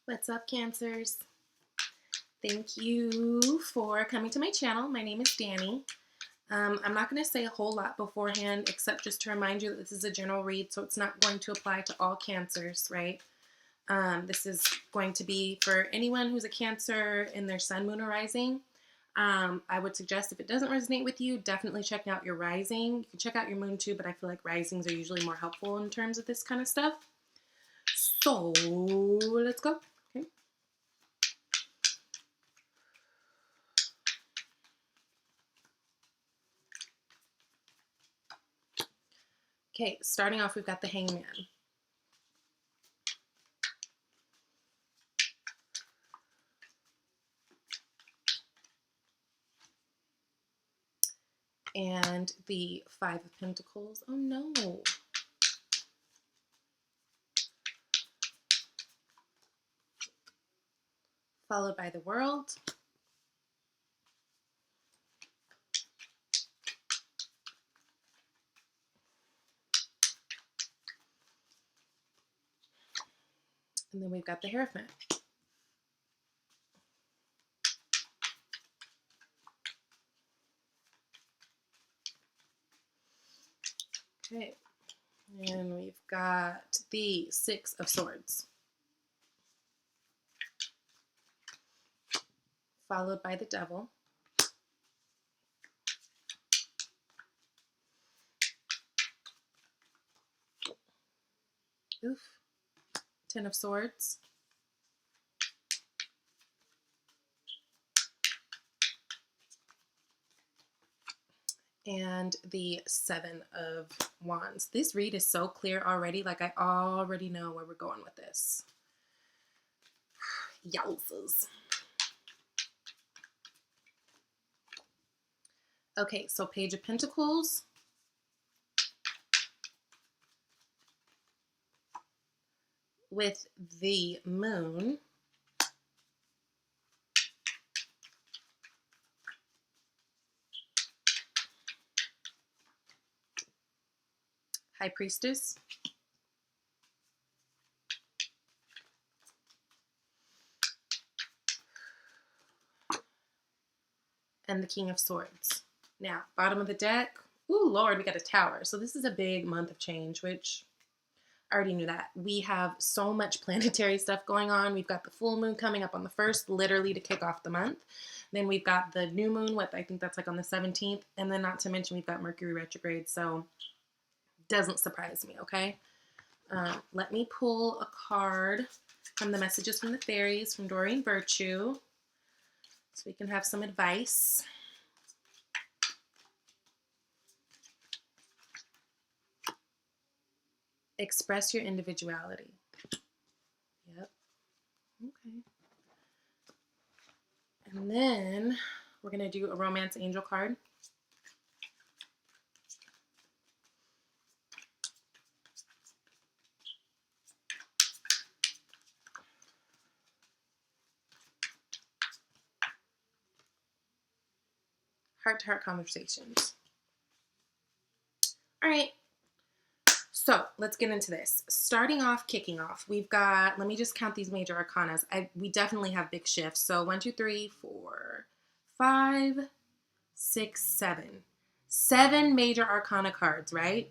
What's up, Cancers? Thank you for coming to my channel. My name is Danny. I'm not going to say a whole lot beforehand except just to remind you that this is a general read, so it's not going to apply to all Cancers, right? This is going to be for anyone who's a Cancer in their sun, moon, or rising. I would suggest if it doesn't resonate with you, definitely check out your rising. You can check out your moon too, but I feel like risings are usually more helpful in terms of this kind of stuff. So let's go. Okay. Okay, starting off, we've got the Hangman. And the Five of Pentacles. Oh no. Followed by the World. And then we've got the Hierophant. Okay. And we've got the Six of Swords. Followed by the Devil. Oof. Ten of Swords. And the Seven of Wands. This read is so clear already. Like, I already know where we're going with this. Yowzers. Okay, so Page of Pentacles. With the Moon. High Priestess. And the King of Swords. Now, bottom of the deck. Ooh, Lord, we got a Tower. So this is a big month of change, which I already knew that. We have so much planetary stuff going on. We've got the full moon coming up on the 1st, literally to kick off the month. Then we've got the new moon, I think that's like on the 17th. And then not to mention we've got Mercury retrograde. So doesn't surprise me, okay? Let me pull a card from the Messages from the Fairies from Doreen Virtue so we can have some advice. Express your individuality. Yep. Okay. And then we're going to do a Romance Angel card. Heart-to-heart conversations. All right. So let's get into this. Starting off, kicking off, we've got, let me just count these major arcanas. We definitely have big shifts. So 1, 2, 3, 4, 5, 6, 7. 7 major arcana cards, right?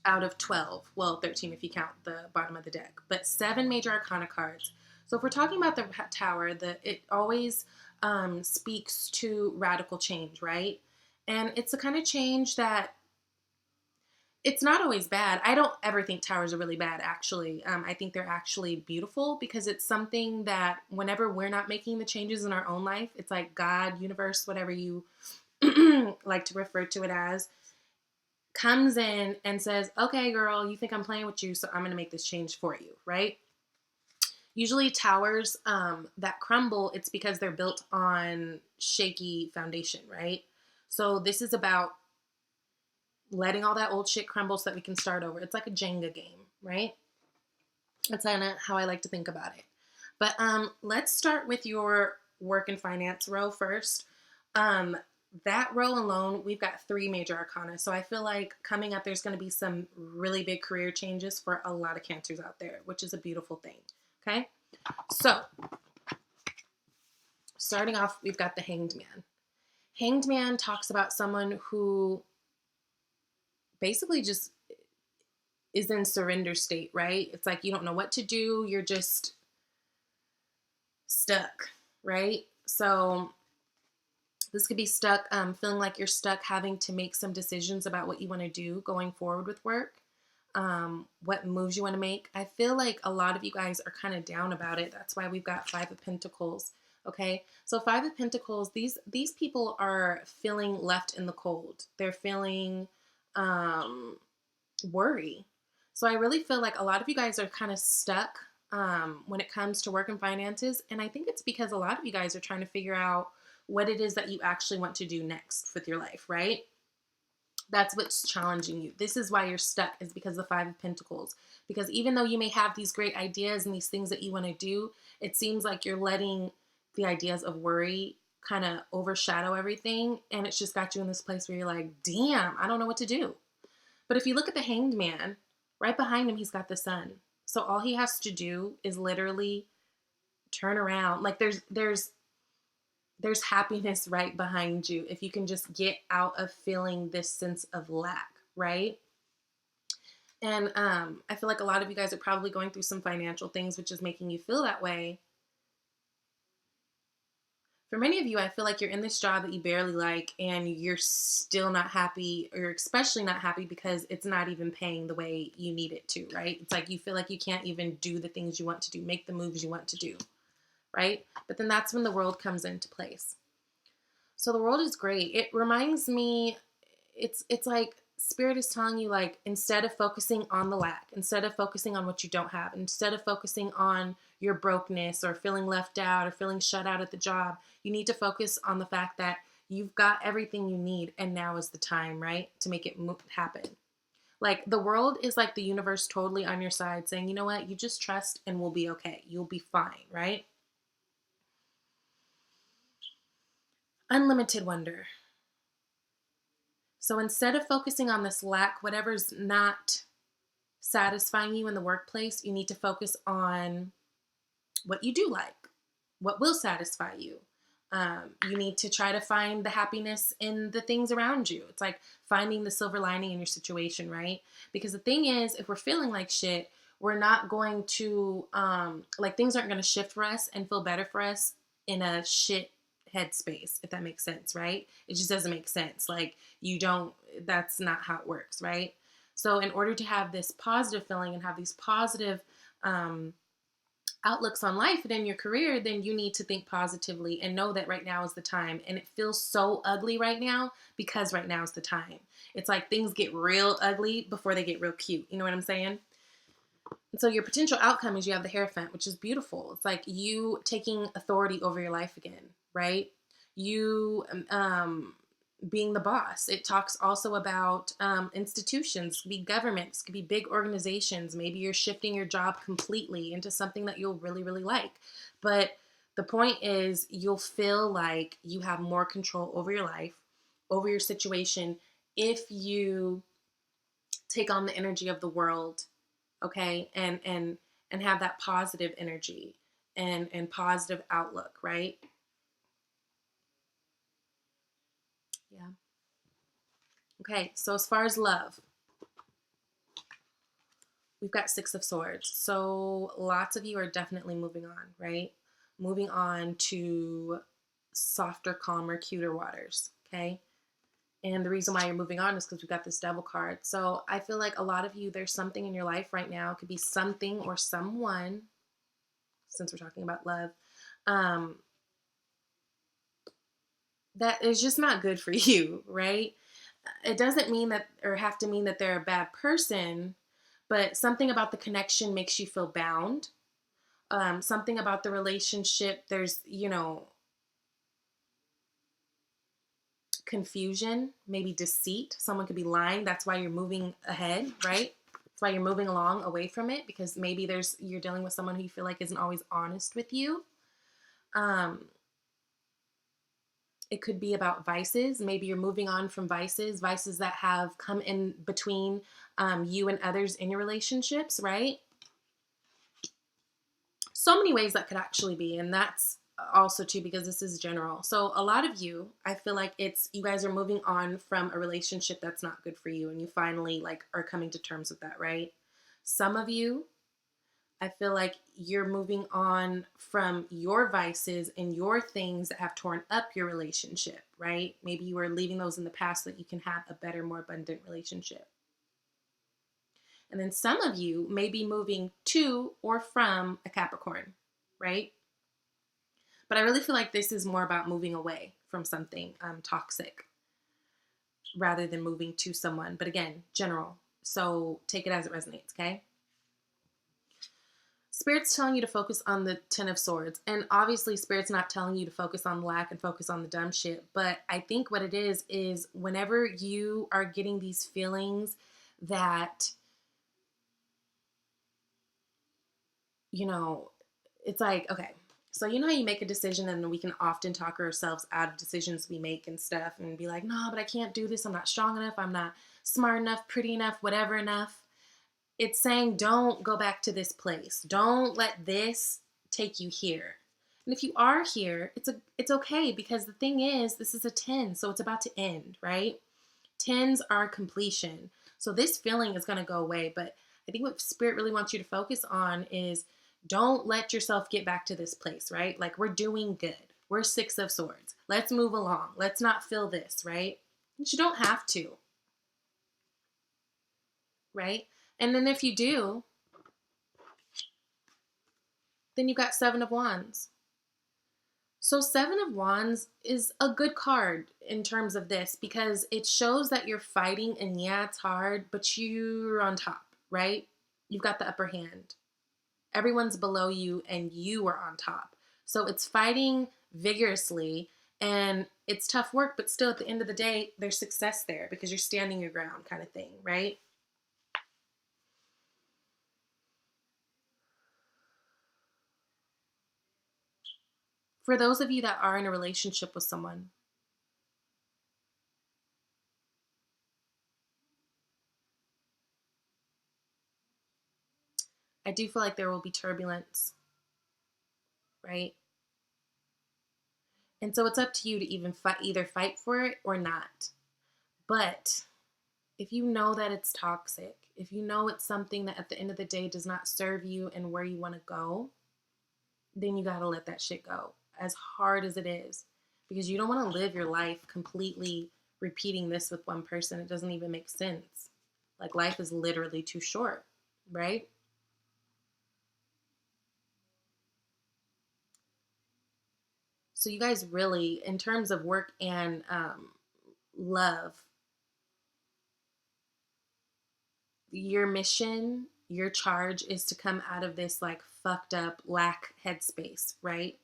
Out of 12. Well, 13 if you count the bottom of the deck. But 7 major arcana cards. So if we're talking about the Tower, it always speaks to radical change, right? And it's a kind of change that it's not always bad. I don't ever think towers are really bad, actually. I think they're actually beautiful because it's something that whenever we're not making the changes in our own life, it's like God, universe, whatever you like to refer to it as, comes in and says, okay, girl, you think I'm playing with you, so I'm going to make this change for you, right? Usually towers that crumble, it's because they're built on shaky foundation, right? So this is about letting all that old shit crumble so that we can start over. It's like a Jenga game, right? That's kind of how I like to think about it. But let's start with your work and finance row first. That row alone, we've got 3 major arcana. So I feel like coming up, there's going to be some really big career changes for a lot of Cancers out there, which is a beautiful thing. Okay. So, starting off, we've got the Hanged Man. Hanged Man talks about someone who basically just is in surrender state, right? It's like you don't know what to do. You're just stuck, right? So this could be stuck, feeling like you're stuck, having to make some decisions about what you want to do going forward with work, what moves you want to make. I feel like a lot of you guys are kind of down about it. That's why we've got Five of Pentacles. Okay, so Five of Pentacles, these people are feeling left in the cold. They're feeling worry. So I really feel like a lot of you guys are kind of stuck when it comes to work and finances. And I think it's because a lot of you guys are trying to figure out what it is that you actually want to do next with your life, right? That's what's challenging you. This is why you're stuck, is because of the Five of Pentacles. Because even though you may have these great ideas and these things that you want to do, it seems like you're letting the ideas of worry kind of overshadow everything. And it's just got you in this place where you're like, damn, I don't know what to do. But if you look at the Hanged Man, right behind him, he's got the sun. So all he has to do is literally turn around. Like there's happiness right behind you if you can just get out of feeling this sense of lack, right? And I feel like a lot of you guys are probably going through some financial things, which is making you feel that way. For many of you, I feel like you're in this job that you barely like and you're still not happy, or especially not happy because it's not even paying the way you need it to, right? It's like you feel like you can't even do the things you want to do, make the moves you want to do, right? But then that's when the world comes into place. So the world is great. It reminds me, it's like Spirit is telling you, like, instead of focusing on the lack, instead of focusing on what you don't have, instead of focusing on your brokenness or feeling left out or feeling shut out at the job, you need to focus on the fact that you've got everything you need and now is the time, right, to make it happen. Like, the world is like the universe totally on your side saying, you know what, you just trust and we'll be okay. You'll be fine, right? Unlimited wonder. So instead of focusing on this lack, whatever's not satisfying you in the workplace, you need to focus on what you do like, what will satisfy you. You need to try to find the happiness in the things around you. It's like finding the silver lining in your situation, right? Because the thing is, if we're feeling like shit, we're not going to, like, things aren't going to shift for us and feel better for us in a shit headspace, if that makes sense, right? It just doesn't make sense. Like, that's not how it works, right? So in order to have this positive feeling and have these positive outlooks on life and in your career, then you need to think positively and know that right now is the time. And it feels so ugly right now because right now is the time. It's like things get real ugly before they get real cute. You know what I'm saying? And so your potential outcome is you have the Hierophant, which is beautiful. It's like you taking authority over your life again, right? You being the boss. It talks also about institutions. It could be governments, it could be big organizations. Maybe you're shifting your job completely into something that you'll really, really like. But the point is, you'll feel like you have more control over your life, over your situation, if you take on the energy of the world, okay, and have that positive energy and positive outlook, right? Yeah. Okay, so as far as love, we've got Six of Swords. So lots of you are definitely moving on, right? Moving on to softer, calmer, cuter waters, okay? And the reason why you're moving on is because we've got this Devil card. So I feel like a lot of you, there's something in your life right now. It could be something or someone, since we're talking about love, that is just not good for you, right? It doesn't mean that, or have to mean that they're a bad person, but something about the connection makes you feel bound. Something about the relationship, there's, confusion, maybe deceit. Someone could be lying. That's why you're moving ahead, right? That's why you're moving along away from it, because maybe you're dealing with someone who you feel like isn't always honest with you. It could be about vices. Maybe you're moving on from vices that have come in between you and others in your relationships, right? so many ways that could actually be. And that's also too, because this is general. So a lot of you, I feel like you guys are moving on from a relationship that's not good for you. And you finally like are coming to terms with that, right? Some of you, I feel like you're moving on from your vices and your things that have torn up your relationship, right? Maybe you are leaving those in the past so that you can have a better, more abundant relationship. And then some of you may be moving to or from a Capricorn, right? But I really feel like this is more about moving away from something toxic rather than moving to someone. But again, general. So take it as it resonates, okay? Spirit's telling you to focus on the Ten of Swords. And obviously, Spirit's not telling you to focus on lack and focus on the dumb shit. But I think what it is whenever you are getting these feelings that, you know, it's like, okay, so you know how you make a decision and we can often talk ourselves out of decisions we make and stuff and be like, no, but I can't do this. I'm not strong enough. I'm not smart enough, pretty enough, whatever enough. It's saying don't go back to this place. Don't let this take you here. And if you are here, it's okay, because the thing is, this is a 10, so it's about to end, right? 10s are completion. So this feeling is going to go away, but I think what Spirit really wants you to focus on is don't let yourself get back to this place, right? Like, we're doing good. We're 6 of Swords. Let's move along. Let's not feel this, right? But you don't have to, right? And then if you do, then you've got 7 of Wands. So 7 of Wands is a good card in terms of this, because it shows that you're fighting, and yeah, it's hard, but you're on top, right? You've got the upper hand. Everyone's below you and you are on top. So it's fighting vigorously and it's tough work, but still at the end of the day, there's success there because you're standing your ground, kind of thing, right? For those of you that are in a relationship with someone, I do feel like there will be turbulence, right? And so it's up to you to either fight for it or not. But if you know that it's toxic, if you know it's something that at the end of the day does not serve you and where you want to go, then you got to let that shit go, as hard as it is, because you don't want to live your life completely repeating this with one person. It doesn't even make sense. Like, life is literally too short, right? So you guys really, in terms of work and love, your mission, your charge is to come out of this like fucked up lack headspace, right?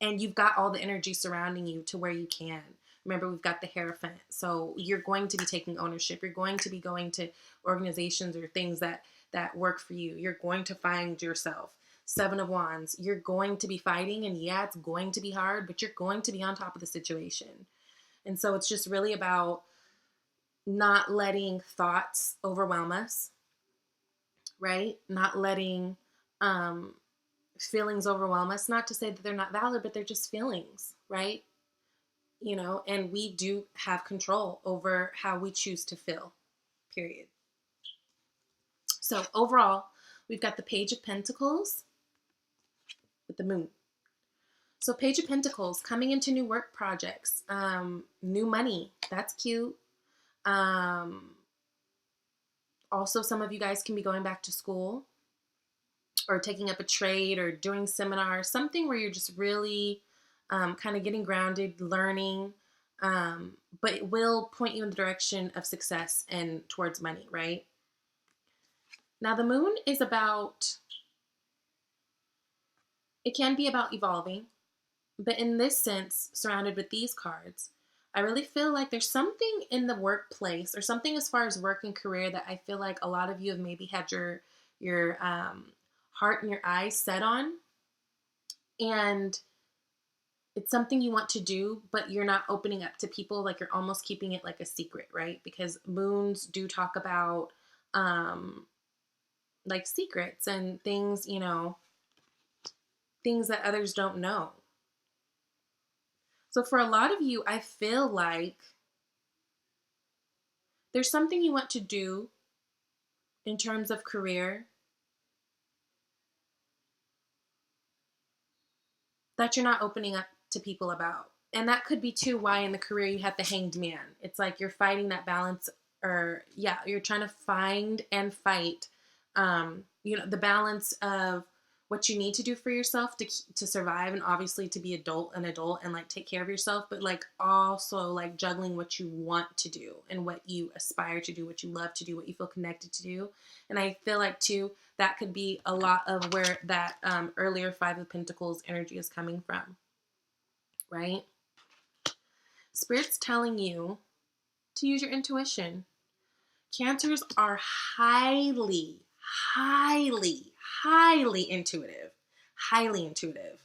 And you've got all the energy surrounding you to where you can. Remember, we've got the Hierophant. So you're going to be taking ownership. You're going to be going to organizations or things that work for you. You're going to find yourself. 7 of Wands. You're going to be fighting, and yeah, it's going to be hard, but you're going to be on top of the situation. And so it's just really about not letting thoughts overwhelm us, right? Not letting feelings overwhelm us. Not to say that they're not valid, but they're just feelings, right? You know, and we do have control over how we choose to feel, period. So overall, we've got the Page of Pentacles with the Moon. So Page of Pentacles, coming into new work projects, new money, that's cute. Also, some of you guys can be going back to school or taking up a trade or doing seminars, something where you're just really kind of getting grounded, learning, but it will point you in the direction of success and towards money, right? Now, the Moon is about, it can be about evolving, but in this sense, surrounded with these cards, I really feel like there's something in the workplace or something as far as work and career that I feel like a lot of you have maybe had your heart and your eyes set on, and it's something you want to do, but you're not opening up to people. Like, you're almost keeping it like a secret, right? Because moons do talk about like secrets and things, you know, things that others don't know. So for a lot of you, I feel like there's something you want to do in terms of career that you're not opening up to people about. And that could be too why in the career you have the hanged man. It's like you're fighting that balance, or yeah, you're trying to find and fight, the balance of what you need to do for yourself to survive, and obviously to be an adult and like take care of yourself, but like also like juggling what you want to do and what you aspire to do, what you love to do, what you feel connected to do. And I feel like too, that could be a lot of where that earlier Five of Pentacles energy is coming from, right? Spirit's telling you to use your intuition. Cancers are highly, highly, highly intuitive. Highly intuitive.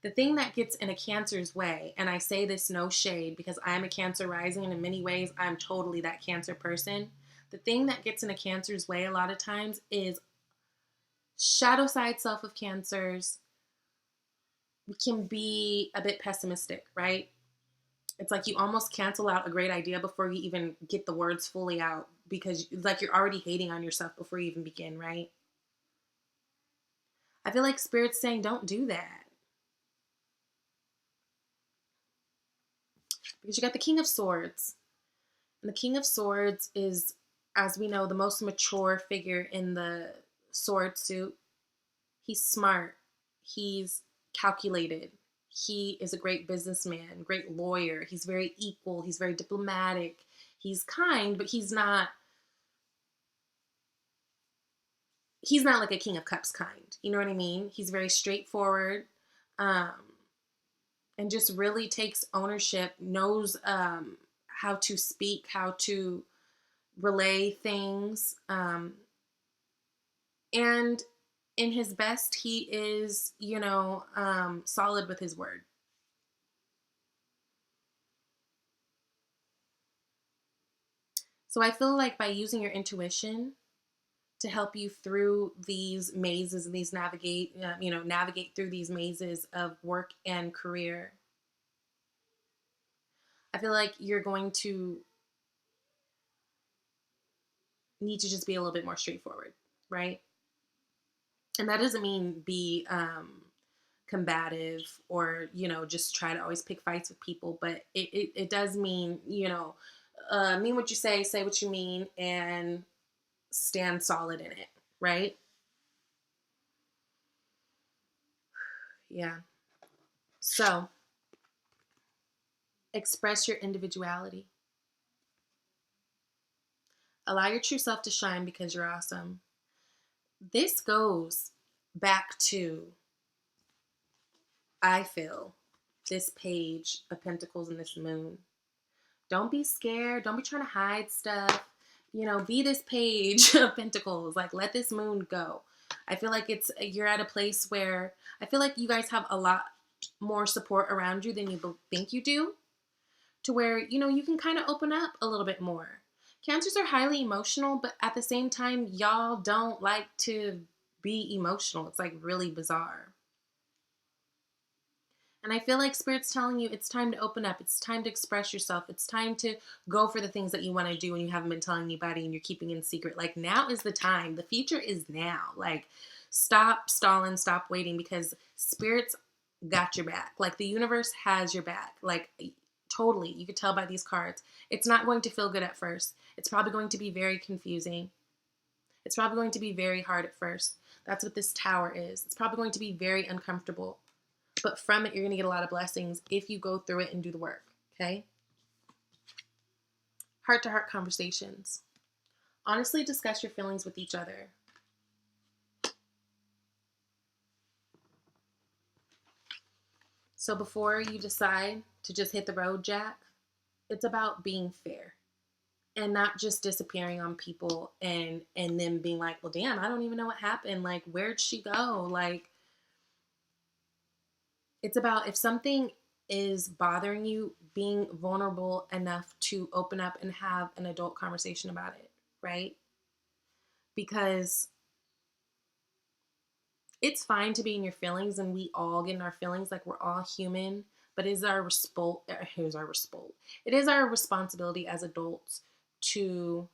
The thing that gets in a Cancer's way, and I say this no shade because I'm a Cancer rising, and in many ways I'm totally that Cancer person. The thing that gets in a Cancer's way a lot of times is shadow side self of Cancers can be a bit pessimistic, right? It's like you almost cancel out a great idea before you even get the words fully out, because like you're already hating on yourself before you even begin, right? I feel like Spirit's saying don't do that. Because you got the King of Swords. And the King of Swords is, as we know, the most mature figure in the sword suit. He's smart. He's calculated. He is a great businessman, great lawyer. He's very equal. He's very diplomatic. He's kind, but he's not like a King of Cups kind. You know what I mean? He's very straightforward, and just really takes ownership, knows how to speak, how to relay things. And in his best, he is, solid with his word. So I feel like by using your intuition to help you through these mazes and navigate through these mazes of work and career, I feel like you're going to need to just be a little bit more straightforward, right? And that doesn't mean be combative or, just try to always pick fights with people, but it does mean, mean what you say what you mean, and stand solid in it, right? Yeah. So, express your individuality. Allow your true self to shine because you're awesome. This goes back to, I feel, this page of Pentacles and this moon. Don't be scared. Don't be trying to hide stuff. Be this page of Pentacles. Like, let this moon go. I feel like you're at a place where I feel like you guys have a lot more support around you than you think you do, to where, you can kind of open up a little bit more. Cancers are highly emotional, but at the same time, y'all don't like to be emotional. It's like really bizarre. And I feel like Spirit's telling you it's time to open up. It's time to express yourself. It's time to go for the things that you want to do and you haven't been telling anybody and you're keeping in secret. Like, now is the time. The future is now. Like, stop stalling, stop waiting, because Spirit's got your back. Like, the universe has your back. Like, totally. You could tell by these cards. It's not going to feel good at first. It's probably going to be very confusing. It's probably going to be very hard at first. That's what this Tower is. It's probably going to be very uncomfortable. But from it, you're going to get a lot of blessings if you go through it and do the work, okay? Heart-to-heart conversations. Honestly discuss your feelings with each other. So before you decide to just hit the road, Jack, it's about being fair and not just disappearing on people and then being like, well, damn, I don't even know what happened. Like, where'd she go? Like, it's about, if something is bothering you, being vulnerable enough to open up and have an adult conversation about it, right? Because It's fine to be in your feelings, and we all get in our feelings, like we're all human, but it is our it is our responsibility as adults to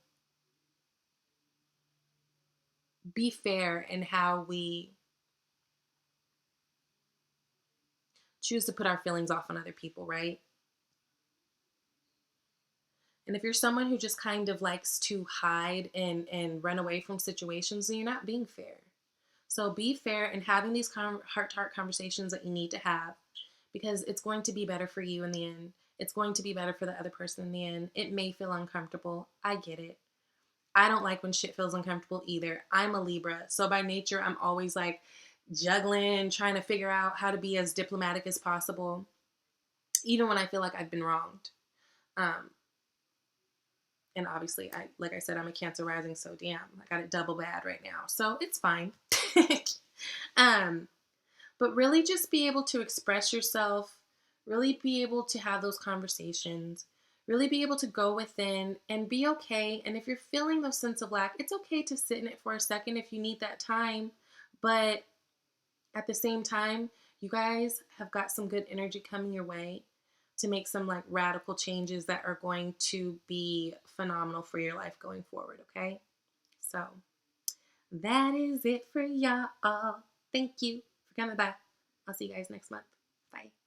be fair in how we choose to put our feelings off on other people, right? And if you're someone who just kind of likes to hide and run away from situations, then you're not being fair. So be fair in having these heart-to-heart conversations that you need to have, because it's going to be better for you in the end. It's going to be better for the other person in the end. It may feel uncomfortable. I get it. I don't like when shit feels uncomfortable either. I'm a Libra, so by nature, I'm always like juggling, trying to figure out how to be as diplomatic as possible, even when I feel like I've been wronged. Um, and obviously, like I said, I'm a Cancer rising, so damn, I got it double bad right now. So it's fine. um, but really just be able to express yourself, really be able to have those conversations, really be able to go within and be okay. And if you're feeling those sense of lack, it's okay to sit in it for a second if you need that time. But at the same time, you guys have got some good energy coming your way to make some like radical changes that are going to be phenomenal for your life going forward, okay? So that is it for y'all. Thank you for coming by. I'll see you guys next month. Bye.